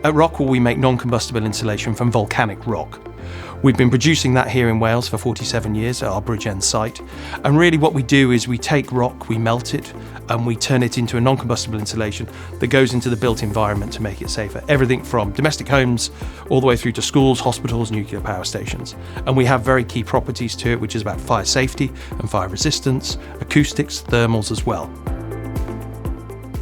At ROCKWOOL, we make non-combustible insulation from volcanic rock. We've been producing that here in Wales for 47 years at our Bridgend site. And really what we do is we take rock, we melt it, and we turn it into a non-combustible insulation that goes into the built environment to make it safer. Everything from domestic homes all the way through to schools, hospitals, nuclear power stations. And we have very key properties to it, which is about fire safety and fire resistance, acoustics, thermals as well.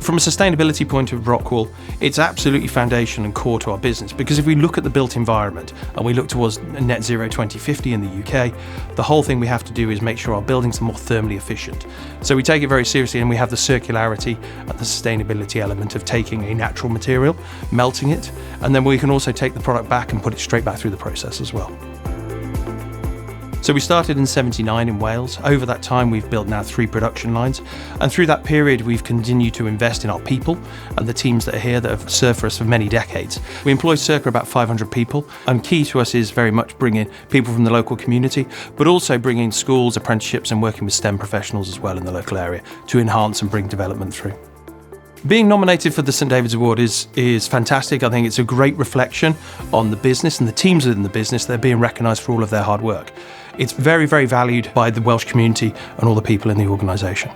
From a sustainability point of ROCKWOOL, it's absolutely foundation and core to our business, because if we look at the built environment and we look towards net zero 2050 in the UK, the whole thing we have to do is make sure our buildings are more thermally efficient. So we take it very seriously, and we have the circularity and the sustainability element of taking a natural material, melting it, and then we can also take the product back and put it straight back through the process as well. So we started in '79 in Wales. Over that time, we've built now 3 production lines. And through that period, we've continued to invest in our people and the teams that are here that have served for us for many decades. We employ circa about 500 people. And key to us is very much bringing people from the local community, but also bringing schools, apprenticeships, and working with STEM professionals as well in the local area to enhance and bring development through. Being nominated for the St David's Award is fantastic. I think it's a great reflection on the business and the teams within the business. They're being recognised for all of their hard work. It's very, very valued by the Welsh community and all the people in the organisation.